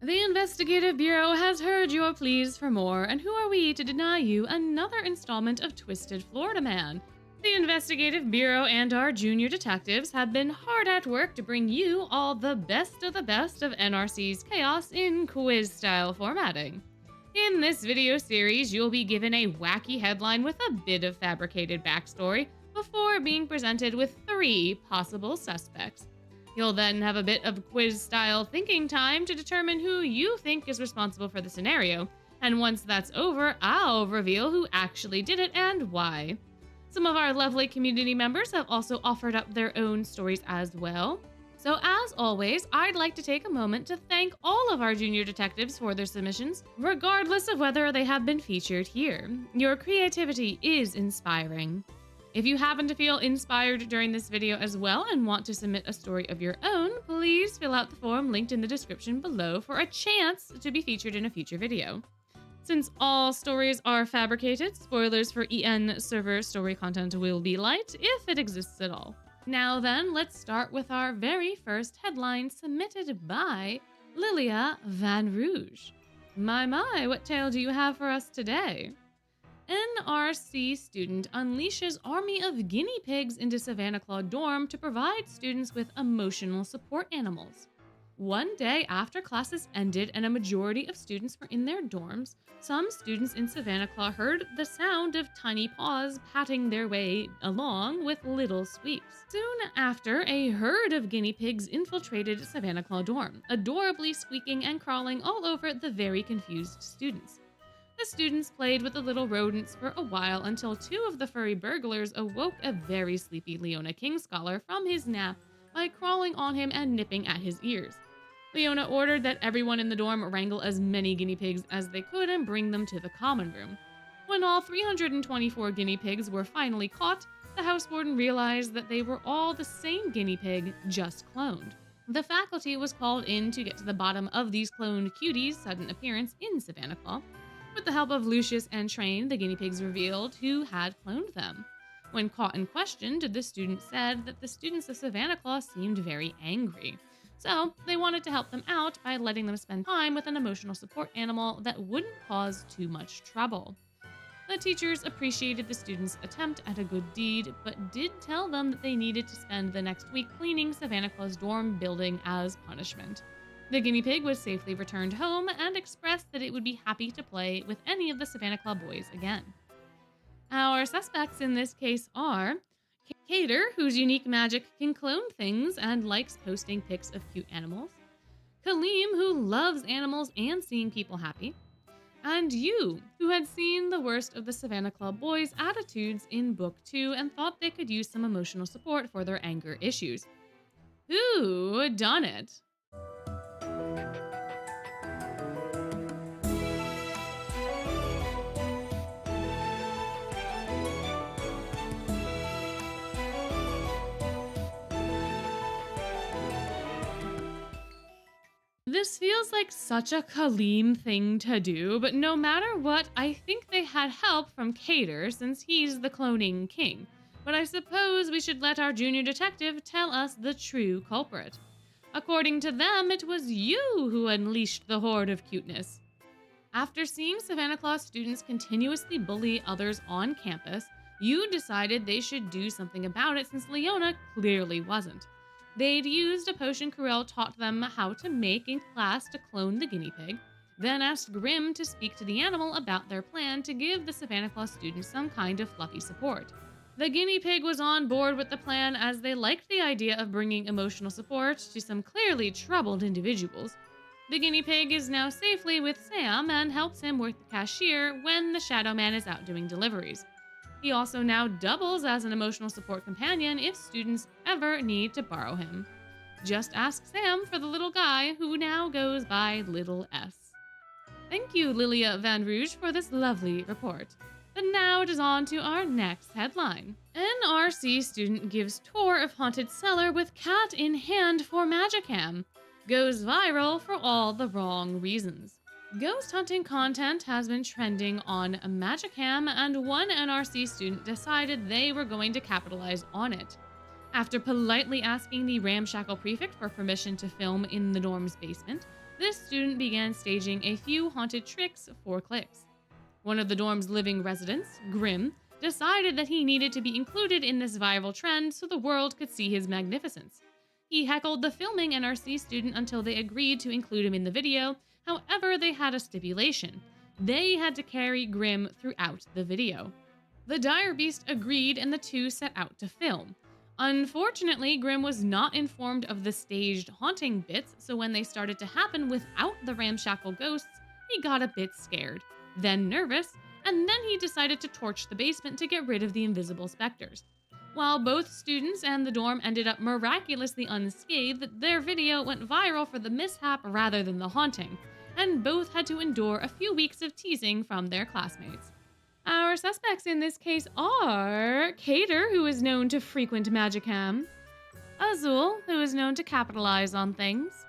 The Investigative Bureau has heard your pleas for more, and who are we to deny you another installment of Twisted Florida Man? The Investigative Bureau and our junior detectives have been hard at work to bring you all the best of NRC's chaos in quiz-style formatting. In this video series, you'll be given a wacky headline with a bit of fabricated backstory before being presented with 3 possible suspects. You'll then have a bit of quiz-style thinking time to determine who you think is responsible for the scenario, and once that's over, I'll reveal who actually did it and why. Some of our lovely community members have also offered up their own stories as well. So as always, I'd like to take a moment to thank all of our junior detectives for their submissions, regardless of whether they have been featured here. Your creativity is inspiring. If you happen to feel inspired during this video as well and want to submit a story of your own, please fill out the form linked in the description below for a chance to be featured in a future video. Since all stories are fabricated, spoilers for EN server story content will be light, if it exists at all. Now then, let's start with our very first headline submitted by Lilia Van Rouge. My, what tale do you have for us today? NRC student unleashes army of guinea pigs into Savannah Claw dorm to provide students with emotional support animals. One day after classes ended and a majority of students were in their dorms, some students in Savannah Claw heard the sound of tiny paws patting their way along with little sweeps. Soon after, a herd of guinea pigs infiltrated Savannah Claw dorm, adorably squeaking and crawling all over the very confused students. The students played with the little rodents for a while until 2 of the furry burglars awoke a very sleepy Leona King Scholar from his nap by crawling on him and nipping at his ears. Leona ordered that everyone in the dorm wrangle as many guinea pigs as they could and bring them to the common room. When all 324 guinea pigs were finally caught, the house warden realized that they were all the same guinea pig, just cloned. The faculty was called in to get to the bottom of these cloned cuties' sudden appearance in Savannah Claw. With the help of Lucius and Train, the guinea pigs revealed who had cloned them. When caught and questioned, the student said that the students of Savannah Claw seemed very angry. So they wanted to help them out by letting them spend time with an emotional support animal that wouldn't cause too much trouble. The teachers appreciated the students' attempt at a good deed, but did tell them that they needed to spend the next week cleaning Savannah Claw's dorm building as punishment. The guinea pig was safely returned home and expressed that it would be happy to play with any of the Savannah Claw boys again. Our suspects in this case are Cater, whose unique magic can clone things and likes posting pics of cute animals, Kaleem, who loves animals and seeing people happy, and you, who had seen the worst of the Savannah Claw boys' attitudes in Book 2 and thought they could use some emotional support for their anger issues. Who done it? This feels like such a Kaleem thing to do, but no matter what, I think they had help from Cater since he's the cloning king. But I suppose we should let our junior detective tell us the true culprit. According to them, it was you who unleashed the horde of cuteness. After seeing Savannah Claw students continuously bully others on campus, you decided they should do something about it since Leona clearly wasn't. They'd used a potion Corel taught them how to make in class to clone the guinea pig, then asked Grimm to speak to the animal about their plan to give the Savannah Claw students some kind of fluffy support. The guinea pig was on board with the plan as they liked the idea of bringing emotional support to some clearly troubled individuals. The guinea pig is now safely with Sam and helps him work the cashier when the Shadow Man is out doing deliveries. He also now doubles as an emotional support companion if students ever need to borrow him. Just ask Sam for the little guy who now goes by Little S. Thank you, Lilia Van Rouge, for this lovely report. But now it is on to our next headline. NRC student gives tour of haunted cellar with cat in hand for Magicam. Goes viral for all the wrong reasons. Ghost hunting content has been trending on Magicam, and one NRC student decided they were going to capitalize on it. After politely asking the ramshackle prefect for permission to film in the dorm's basement, this student began staging a few haunted tricks for clicks. One of the dorm's living residents, Grim, decided that he needed to be included in this viral trend so the world could see his magnificence. He heckled the filming NRC student until they agreed to include him in the video. However, they had a stipulation. They had to carry Grim throughout the video. The dire beast agreed and the two set out to film. Unfortunately, Grim was not informed of the staged haunting bits, so when they started to happen without the ramshackle ghosts, he got a bit scared, then nervous, and then he decided to torch the basement to get rid of the invisible specters. While both students and the dorm ended up miraculously unscathed, their video went viral for the mishap rather than the haunting, and both had to endure a few weeks of teasing from their classmates. Our suspects in this case are Cater, who is known to frequent Magicam, Azul, who is known to capitalize on things,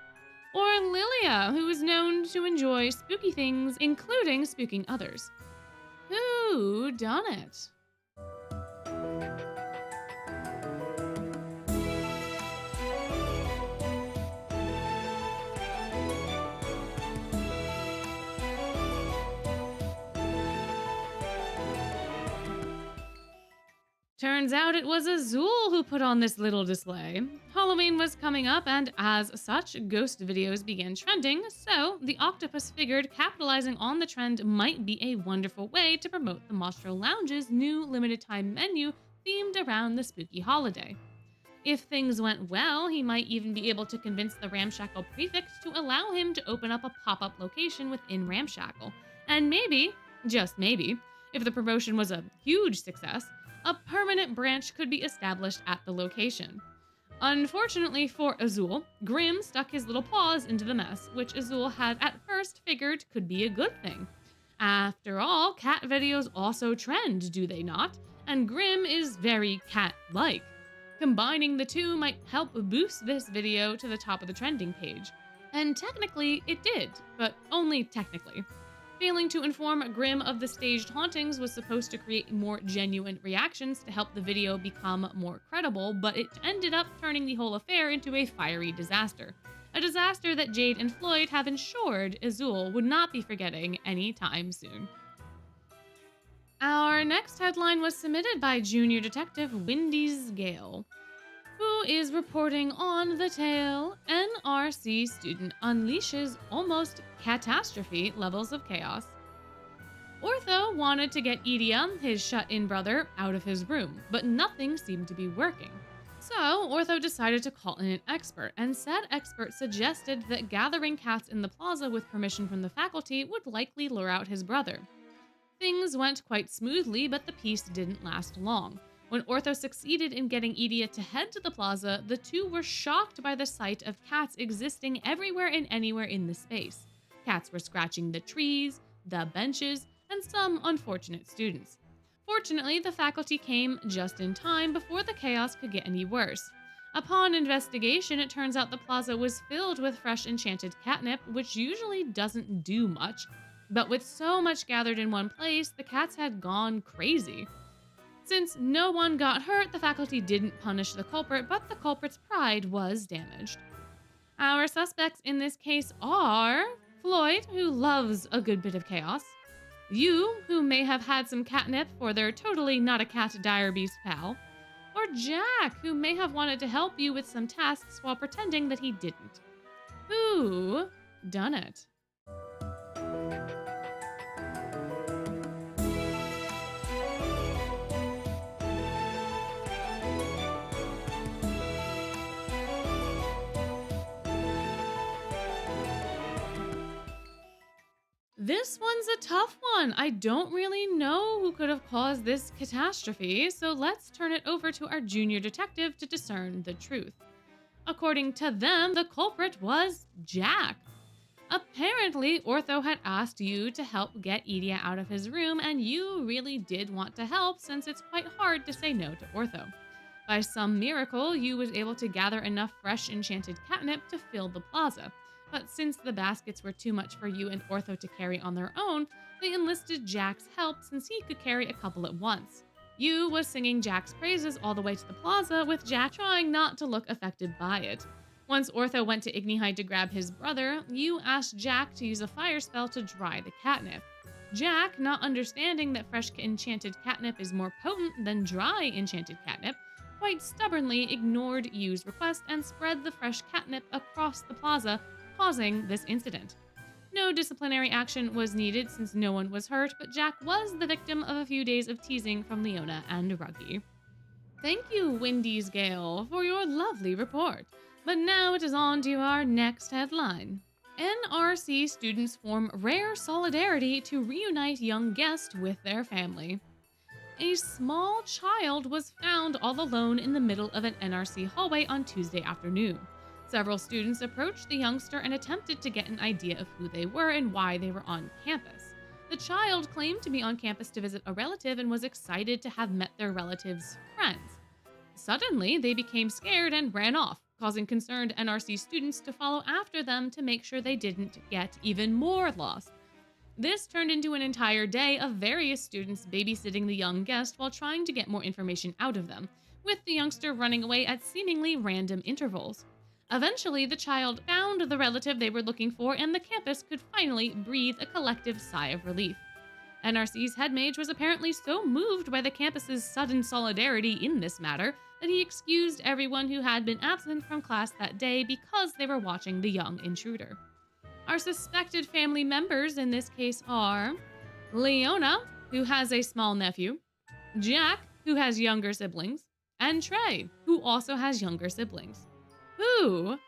or Lilia, who is known to enjoy spooky things, including spooking others. Who done it? Turns out it was Azul who put on this little display. Halloween was coming up, and as such, ghost videos began trending, so the octopus figured capitalizing on the trend might be a wonderful way to promote the Mostro Lounge's new limited-time menu themed around the spooky holiday. If things went well, he might even be able to convince the Ramshackle prefect to allow him to open up a pop-up location within Ramshackle. And maybe, just maybe, if the promotion was a huge success, a permanent branch could be established at the location. Unfortunately for Azul, Grim stuck his little paws into the mess, which Azul had at first figured could be a good thing. After all, cat videos also trend, do they not? And Grim is very cat-like. Combining the two might help boost this video to the top of the trending page. And technically, it did, but only technically. Failing to inform Grim of the staged hauntings was supposed to create more genuine reactions to help the video become more credible, but it ended up turning the whole affair into a fiery disaster. A disaster that Jade and Floyd have ensured Azul would not be forgetting anytime soon. Our next headline was submitted by Junior Detective windyzgale, who is reporting on the tale NRC student unleashes almost catastrophe levels of chaos. Ortho wanted to get Idia, his shut-in brother, out of his room, but nothing seemed to be working. So Ortho decided to call in an expert, and said expert suggested that gathering cats in the plaza with permission from the faculty would likely lure out his brother. Things went quite smoothly, but the peace didn't last long. When Ortho succeeded in getting Idia to head to the plaza, the two were shocked by the sight of cats existing everywhere and anywhere in the space. Cats were scratching the trees, the benches, and some unfortunate students. Fortunately, the faculty came just in time before the chaos could get any worse. Upon investigation, it turns out the plaza was filled with fresh enchanted catnip, which usually doesn't do much. But with so much gathered in one place, the cats had gone crazy. Since no one got hurt, the faculty didn't punish the culprit, but the culprit's pride was damaged. Our suspects in this case are Floyd, who loves a good bit of chaos, you, who may have had some catnip for their totally not a cat dire beast pal, or Jack, who may have wanted to help you with some tasks while pretending that he didn't. Who done it? This one's a tough one. I don't really know who could have caused this catastrophe, so let's turn it over to our junior detective to discern the truth. According to them, the culprit was Jack. Apparently, Ortho had asked you to help get Idia out of his room, and you really did want to help since it's quite hard to say no to Ortho. By some miracle, you was able to gather enough fresh enchanted catnip to fill the plaza. But since the baskets were too much for you and Ortho to carry on their own, they enlisted Jack's help since he could carry a couple at once. You was singing Jack's praises all the way to the plaza, with Jack trying not to look affected by it. Once Ortho went to Ignihide to grab his brother, Yu asked Jack to use a fire spell to dry the catnip. Jack, not understanding that fresh enchanted catnip is more potent than dry enchanted catnip, quite stubbornly ignored Yu's request and spread the fresh catnip across the plaza, causing this incident. No disciplinary action was needed since no one was hurt, but Jack was the victim of a few days of teasing from Leona and Ruggy. Thank you, windyzgale, for your lovely report. But now it is on to our next headline. NRC students form rare solidarity to reunite young guest with their family. A small child was found all alone in the middle of an NRC hallway on Tuesday afternoon. Several students approached the youngster and attempted to get an idea of who they were and why they were on campus. The child claimed to be on campus to visit a relative and was excited to have met their relative's friends. Suddenly, they became scared and ran off, causing concerned NRC students to follow after them to make sure they didn't get even more lost. This turned into an entire day of various students babysitting the young guest while trying to get more information out of them, with the youngster running away at seemingly random intervals. Eventually, the child found the relative they were looking for, and the campus could finally breathe a collective sigh of relief. NRC's head mage was apparently so moved by the campus's sudden solidarity in this matter that he excused everyone who had been absent from class that day because they were watching the young intruder. Our suspected family members in this case are Leona, who has a small nephew, Jack, who has younger siblings, and Trey, who also has younger siblings. Who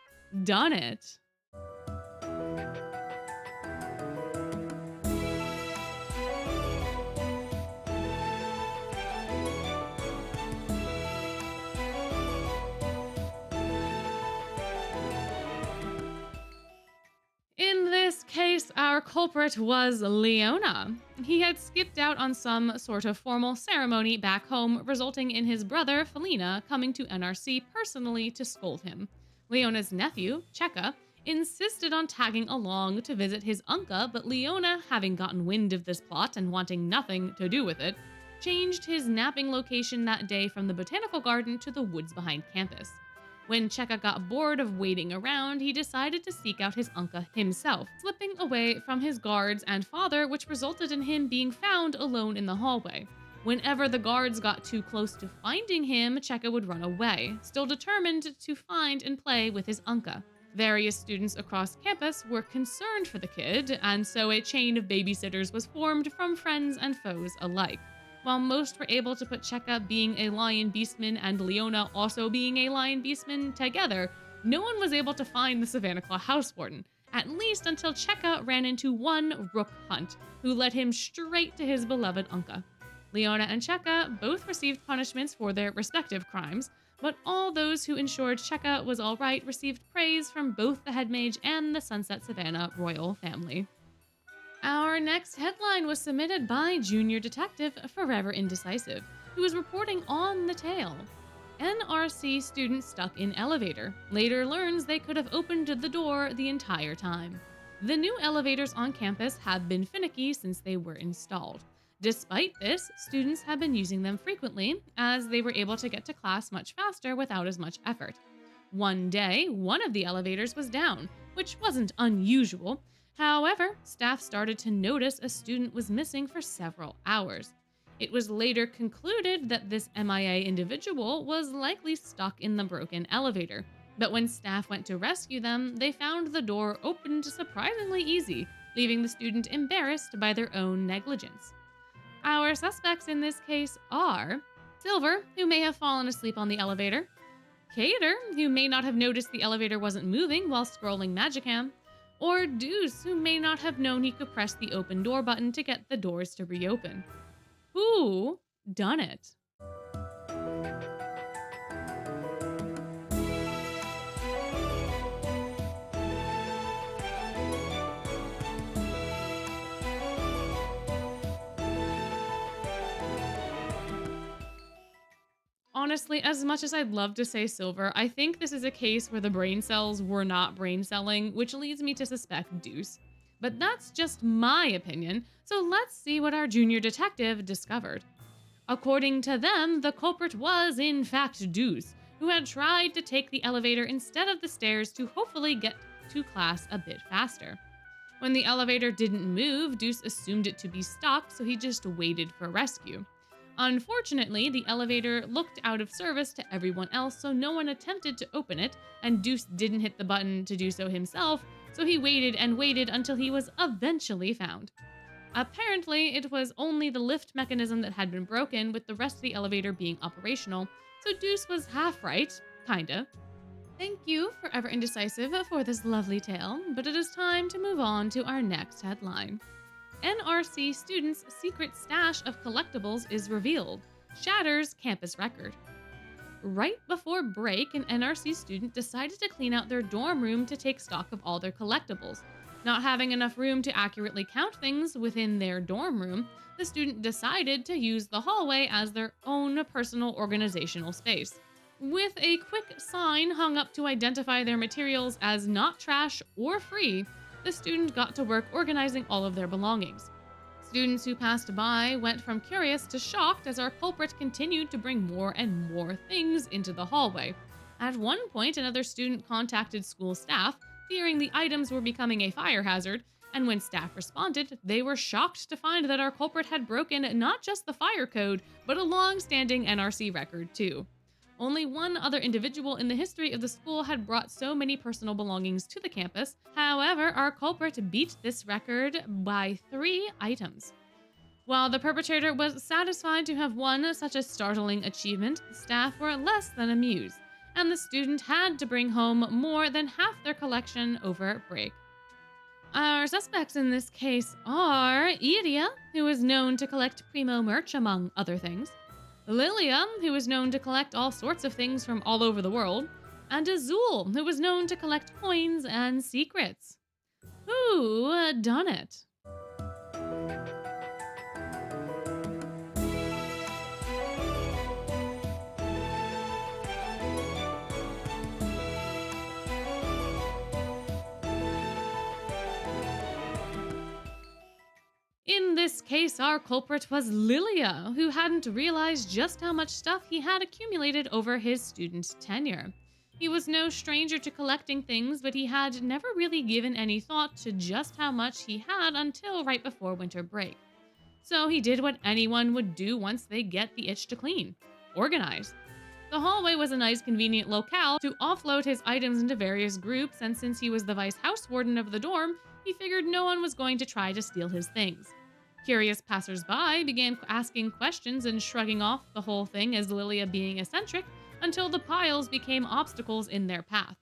done it? In this case, our culprit was Leona. He had skipped out on some sort of formal ceremony back home, resulting in his brother, Felina, coming to NRC personally to scold him. Leona's nephew, Cheka, insisted on tagging along to visit his uncle, but Leona, having gotten wind of this plot and wanting nothing to do with it, changed his napping location that day from the botanical garden to the woods behind campus. When Cheka got bored of waiting around, he decided to seek out his uncle himself, slipping away from his guards and father, which resulted in him being found alone in the hallway. Whenever the guards got too close to finding him, Cheka would run away, still determined to find and play with his uncle. Various students across campus were concerned for the kid, and so a chain of babysitters was formed from friends and foes alike. While most were able to put Cheka being a lion beastman and Leona also being a lion beastman together, no one was able to find the Savannah Claw house warden, at least until Cheka ran into one Rook Hunt, who led him straight to his beloved uncle. Leona and Cheka both received punishments for their respective crimes, but all those who ensured Cheka was alright received praise from both the head mage and the Sunset Savannah royal family. Our next headline was submitted by Junior Detective Forever Indecisive, who was reporting on the tale. NRC student stuck in elevator. Later learns they could have opened the door the entire time. The new elevators on campus have been finicky since they were installed. Despite this, students have been using them frequently, as they were able to get to class much faster without as much effort. One day, one of the elevators was down, which wasn't unusual. However, staff started to notice a student was missing for several hours. It was later concluded that this MIA individual was likely stuck in the broken elevator, but when staff went to rescue them, they found the door opened surprisingly easy, leaving the student embarrassed by their own negligence. Our suspects in this case are Silver, who may have fallen asleep on the elevator, Cater, who may not have noticed the elevator wasn't moving while scrolling Magicam, or Deuce, who may not have known he could press the open door button to get the doors to reopen. Who done it? Honestly, as much as I'd love to say Silver, I think this is a case where the brain cells were not brain celling, which leads me to suspect Deuce. But that's just my opinion, so let's see what our junior detective discovered. According to them, the culprit was, in fact, Deuce, who had tried to take the elevator instead of the stairs to hopefully get to class a bit faster. When the elevator didn't move, Deuce assumed it to be stuck, so he just waited for rescue. Unfortunately, the elevator looked out of service to everyone else, so no one attempted to open it, and Deuce didn't hit the button to do so himself, so he waited and waited until he was eventually found. Apparently, it was only the lift mechanism that had been broken, with the rest of the elevator being operational, so Deuce was half right, kinda. Thank you, Forever Indecisive, for this lovely tale, but it is time to move on to our next headline. NRC students' secret stash of collectibles is revealed, shatters campus record. Right before break, an NRC student decided to clean out their dorm room to take stock of all their collectibles. Not having enough room to accurately count things within their dorm room, the student decided to use the hallway as their own personal organizational space. With a quick sign hung up to identify their materials as not trash or free, the student got to work organizing all of their belongings. Students who passed by went from curious to shocked as our culprit continued to bring more and more things into the hallway. At one point, another student contacted school staff, fearing the items were becoming a fire hazard, and when staff responded, they were shocked to find that our culprit had broken not just the fire code, but a long-standing NRC record too. Only one other individual in the history of the school had brought so many personal belongings to the campus. However, our culprit beat this record by 3 items. While the perpetrator was satisfied to have won such a startling achievement, the staff were less than amused, and the student had to bring home more than half their collection over break. Our suspects in this case are Lilia, who is known to collect primo merch among other things, Lilia, who is known to collect all sorts of things from all over the world, and Azul, who is known to collect coins and secrets. Who done it? In this case, our culprit was Lilia, who hadn't realized just how much stuff he had accumulated over his student tenure. He was no stranger to collecting things, but he had never really given any thought to just how much he had until right before winter break. So he did what anyone would do once they get the itch to clean: organize. The hallway was a nice, convenient locale to offload his items into various groups, and since he was the vice house warden of the dorm, he figured no one was going to try to steal his things. Curious passersby began asking questions and shrugging off the whole thing as Lilia being eccentric until the piles became obstacles in their path.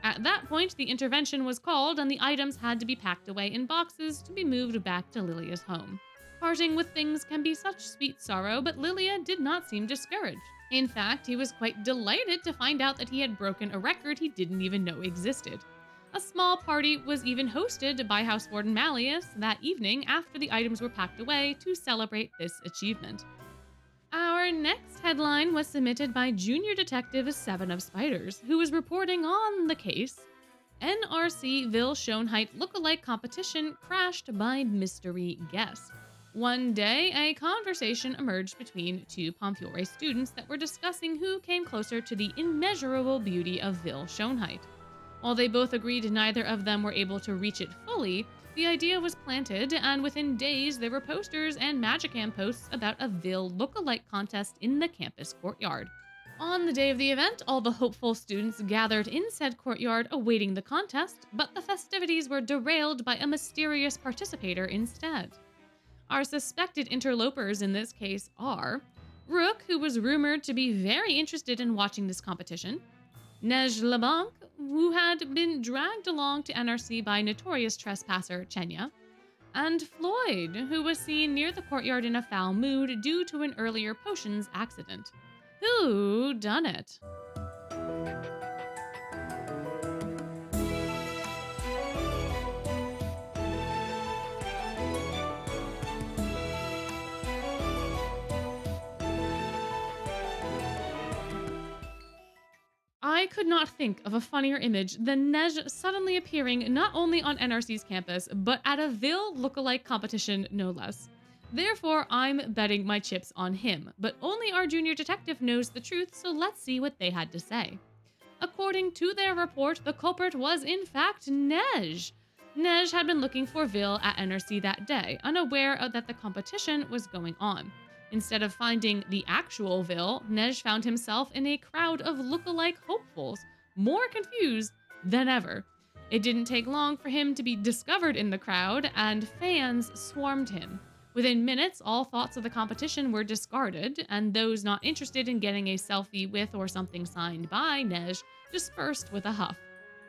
At that point, the intervention was called and the items had to be packed away in boxes to be moved back to Lilia's home. Parting with things can be such sweet sorrow, but Lilia did not seem discouraged. In fact, he was quite delighted to find out that he had broken a record he didn't even know existed. A small party was even hosted by House Warden Malleus that evening after the items were packed away to celebrate this achievement. Our next headline was submitted by Junior Detective Sevenofspiders, who was reporting on the case. NRC Ville Schoenheit lookalike competition crashed by mystery guest. One day, a conversation emerged between 2 Pomfiore students that were discussing who came closer to the immeasurable beauty of Ville Schoenheit. While they both agreed neither of them were able to reach it fully, the idea was planted, and within days there were posters and Magicam posts about a Ville lookalike contest in the campus courtyard. On the day of the event, all the hopeful students gathered in said courtyard awaiting the contest, but the festivities were derailed by a mysterious participator instead. Our suspected interlopers in this case are Rook, who was rumored to be very interested in watching this competition, Nej LeBlanc, who had been dragged along to NRC by notorious trespasser Chenya, and Floyd, who was seen near the courtyard in a foul mood due to an earlier potions accident. Who done it? I could not think of a funnier image than Nej suddenly appearing not only on NRC's campus, but at a Ville lookalike competition, no less. Therefore, I'm betting my chips on him, but only our junior detective knows the truth, so let's see what they had to say. According to their report, the culprit was in fact Nej. Nej had been looking for Vil at NRC that day, unaware that the competition was going on. Instead of finding the actual Vil, Nej found himself in a crowd of look-alike hopefuls, more confused than ever. It didn't take long for him to be discovered in the crowd, and fans swarmed him. Within minutes, all thoughts of the competition were discarded, and those not interested in getting a selfie with or something signed by Nej dispersed with a huff.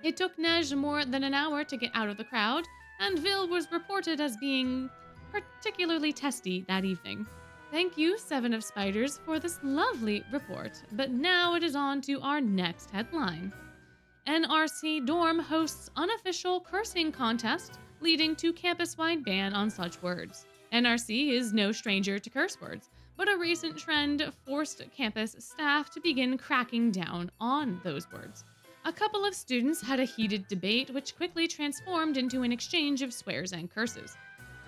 It took Nej more than an hour to get out of the crowd, and Vil was reported as being particularly testy that evening. Thank you, Seven of Spiders, for this lovely report, but now it is on to our next headline. NRC dorm hosts unofficial cursing contest, leading to campus-wide ban on such words. NRC is no stranger to curse words, but a recent trend forced campus staff to begin cracking down on those words. A couple of students had a heated debate which quickly transformed into an exchange of swears and curses.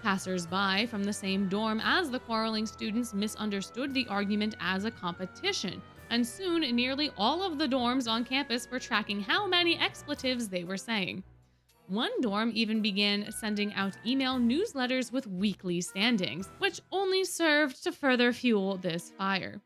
Passers-by from the same dorm as the quarreling students misunderstood the argument as a competition, and soon nearly all of the dorms on campus were tracking how many expletives they were saying. One dorm even began sending out email newsletters with weekly standings, which only served to further fuel this fire.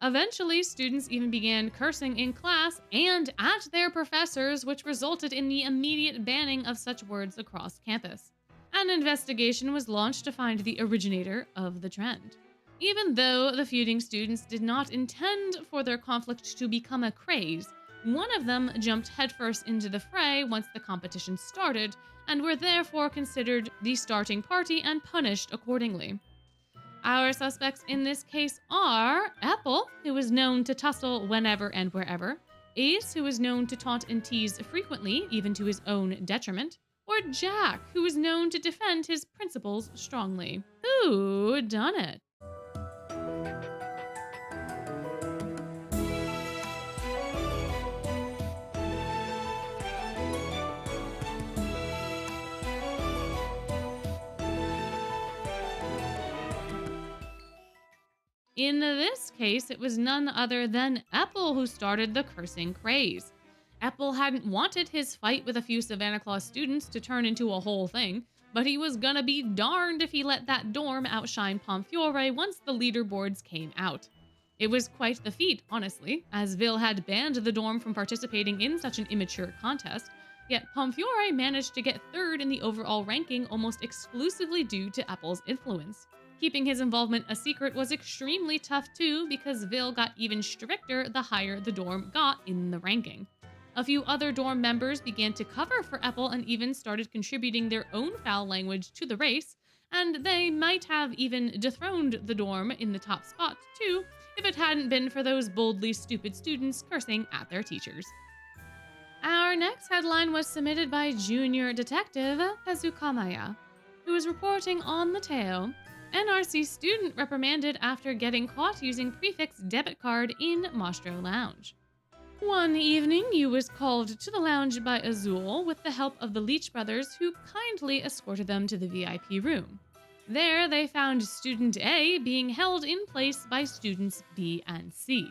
Eventually, students even began cursing in class and at their professors, which resulted in the immediate banning of such words across campus. An investigation was launched to find the originator of the trend. Even though the feuding students did not intend for their conflict to become a craze, one of them jumped headfirst into the fray once the competition started, and were therefore considered the starting party and punished accordingly. Our suspects in this case are Apple, who is known to tussle whenever and wherever, Ace, who is known to taunt and tease frequently, even to his own detriment, or Jack, who is known to defend his principles strongly. Who done it? In this case, it was none other than Apple who started the cursing craze. Apple hadn't wanted his fight with a few Savannah Claus students to turn into a whole thing, but he was gonna be darned if he let that dorm outshine Pomfiore once the leaderboards came out. It was quite the feat, honestly, as Vil had banned the dorm from participating in such an immature contest, yet Pomfiore managed to get third in the overall ranking almost exclusively due to Apple's influence. Keeping his involvement a secret was extremely tough too, because Vil got even stricter the higher the dorm got in the ranking. A few other dorm members began to cover for Apple and even started contributing their own foul language to the race, and they might have even dethroned the dorm in the top spot too, if it hadn't been for those boldly stupid students cursing at their teachers. Our next headline was submitted by junior detective Tezukamaya, who is reporting on the tale NRC student reprimanded after getting caught using prefix debit card in Mastro Lounge. One evening, you was called to the lounge by Azul with the help of the Leach brothers, who kindly escorted them to the VIP room. There, they found student A being held in place by students B and C.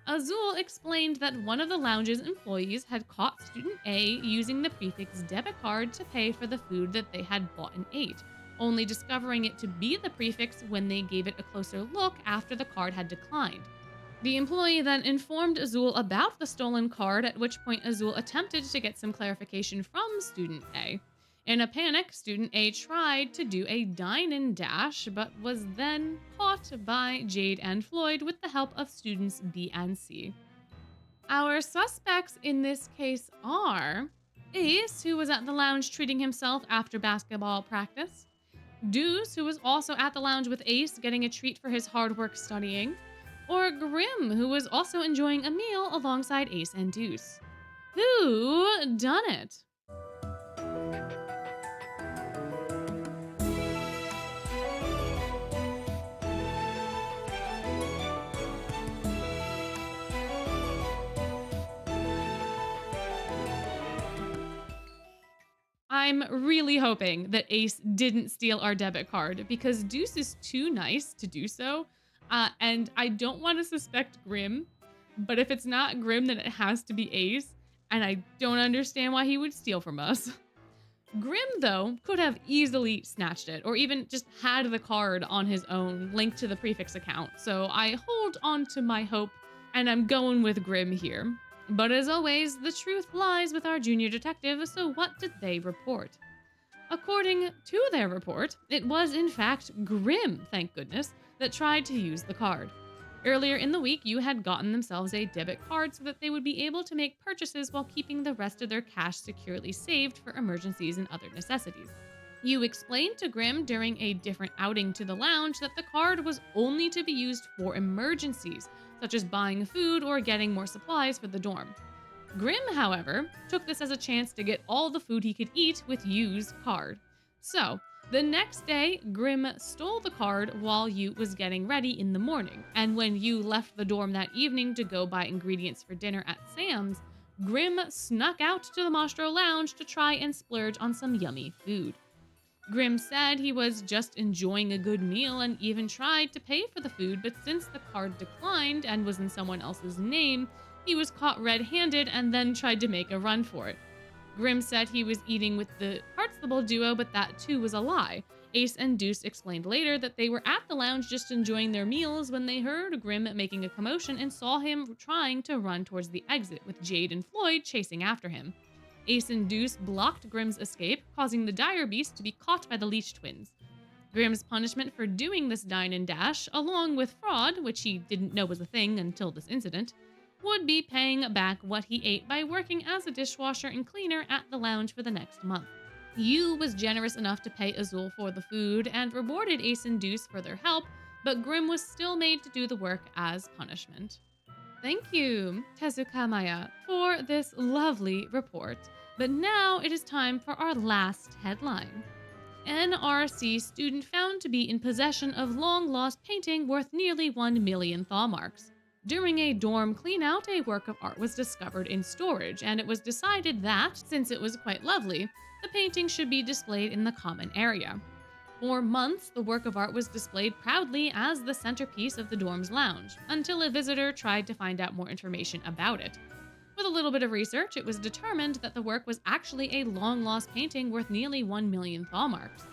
Azul explained that one of the lounge's employees had caught student A using the prefix debit card to pay for the food that they had bought and ate, only discovering it to be the prefix when they gave it a closer look after the card had declined. The employee then informed Azul about the stolen card, at which point Azul attempted to get some clarification from student A. In a panic, student A tried to do a dine-in dash, but was then caught by Jade and Floyd with the help of students B and C. Our suspects in this case are Ace, who was at the lounge treating himself after basketball practice, Deuce, who was also at the lounge with Ace getting a treat for his hard work studying, or Grim, who was also enjoying a meal alongside Ace and Deuce. Who done it? I'm really hoping that Ace didn't steal our debit card because Deuce is too nice to do so. And I don't want to suspect Grim, but if it's not Grim, then it has to be Ace. And I don't understand why he would steal from us. Grim, though, could have easily snatched it or even just had the card on his own linked to the prefix account. So I hold on to my hope and I'm going with Grim here. But as always, the truth lies with our junior detective, so what did they report? According to their report, it was in fact Grim, thank goodness, that tried to use the card. Earlier in the week, you had gotten themselves a debit card so that they would be able to make purchases while keeping the rest of their cash securely saved for emergencies and other necessities. You explained to Grim during a different outing to the lounge that the card was only to be used for emergencies, such as buying food or getting more supplies for the dorm. Grim, however, took this as a chance to get all the food he could eat with Yu's card. So, the next day, Grim stole the card while Yu was getting ready in the morning, and when Yu left the dorm that evening to go buy ingredients for dinner at Sam's, Grim snuck out to the Mastro Lounge to try and splurge on some yummy food. Grim said he was just enjoying a good meal and even tried to pay for the food, but since the card declined and was in someone else's name, he was caught red-handed and then tried to make a run for it. Grim said he was eating with the Barnstable duo, but that too was a lie. Ace and Deuce explained later that they were at the lounge just enjoying their meals when they heard Grim making a commotion and saw him trying to run towards the exit, with Jade and Floyd chasing after him. Ace and Deuce blocked Grim's escape, causing the dire beast to be caught by the Leech twins. Grim's punishment for doing this dine and dash, along with fraud, which he didn't know was a thing until this incident, would be paying back what he ate by working as a dishwasher and cleaner at the lounge for the next month. Yu was generous enough to pay Azul for the food and rewarded Ace and Deuce for their help, but Grim was still made to do the work as punishment. Thank you, Tezukamaya, for this lovely report. But now it is time for our last headline. NRC student found to be in possession of long-lost painting worth nearly 1 million thaw marks. During a dorm clean-out, a work of art was discovered in storage, and it was decided that, since it was quite lovely, the painting should be displayed in the common area. For months, the work of art was displayed proudly as the centerpiece of the dorm's lounge, until a visitor tried to find out more information about it. With a little bit of research, it was determined that the work was actually a long-lost painting worth nearly 1 million thaw marks.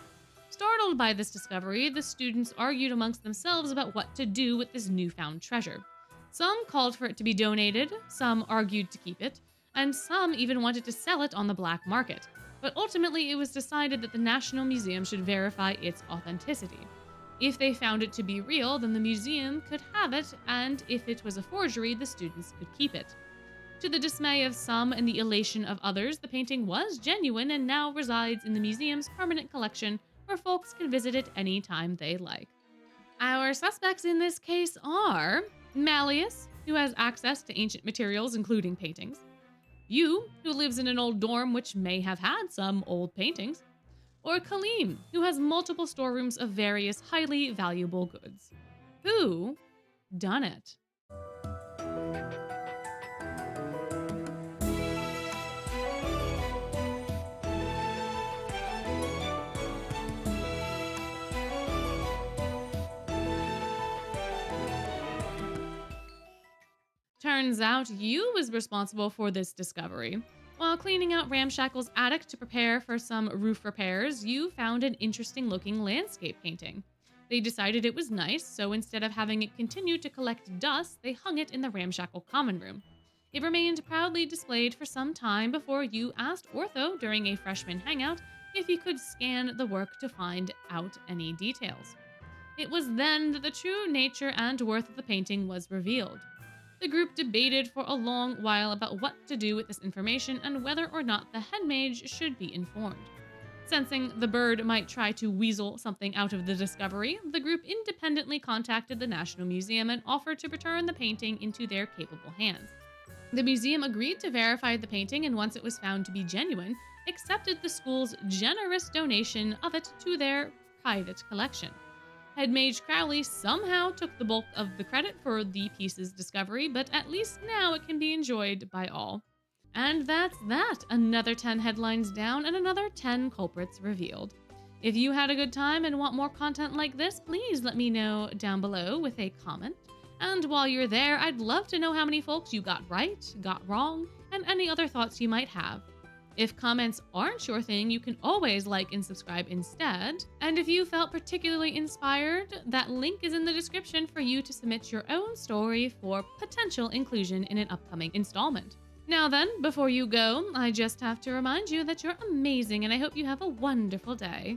Startled by this discovery, the students argued amongst themselves about what to do with this newfound treasure. Some called for it to be donated, some argued to keep it, and some even wanted to sell it on the black market. But ultimately, it was decided that the National Museum should verify its authenticity. If they found it to be real, then the museum could have it, and if it was a forgery, the students could keep it. To the dismay of some and the elation of others, the painting was genuine and now resides in the museum's permanent collection, where folks can visit it anytime they like. Our suspects in this case are Malleus, who has access to ancient materials, including paintings; Yu, who lives in an old dorm which may have had some old paintings; or Kaleem, who has multiple storerooms of various highly valuable goods. Who done it? Turns out Yu was responsible for this discovery. While cleaning out Ramshackle's attic to prepare for some roof repairs, Yu found an interesting looking landscape painting. They decided it was nice, so instead of having it continue to collect dust, they hung it in the Ramshackle common room. It remained proudly displayed for some time before Yu asked Ortho during a freshman hangout if he could scan the work to find out any details. It was then that the true nature and worth of the painting was revealed. The group debated for a long while about what to do with this information and whether or not the head mage should be informed. Sensing the bird might try to weasel something out of the discovery, the group independently contacted the National Museum and offered to return the painting into their capable hands. The museum agreed to verify the painting, and once it was found to be genuine, accepted the school's generous donation of it to their private collection. Head Mage Crowley somehow took the bulk of the credit for the piece's discovery, but at least now it can be enjoyed by all. And that's that. Another 10 headlines down and another 10 culprits revealed. If you had a good time and want more content like this, please let me know down below with a comment. And while you're there, I'd love to know how many folks you got right, got wrong, and any other thoughts you might have. If comments aren't your thing, you can always like and subscribe instead. And if you felt particularly inspired, that link is in the description for you to submit your own story for potential inclusion in an upcoming installment. Now then, before you go, I just have to remind you that you're amazing and I hope you have a wonderful day.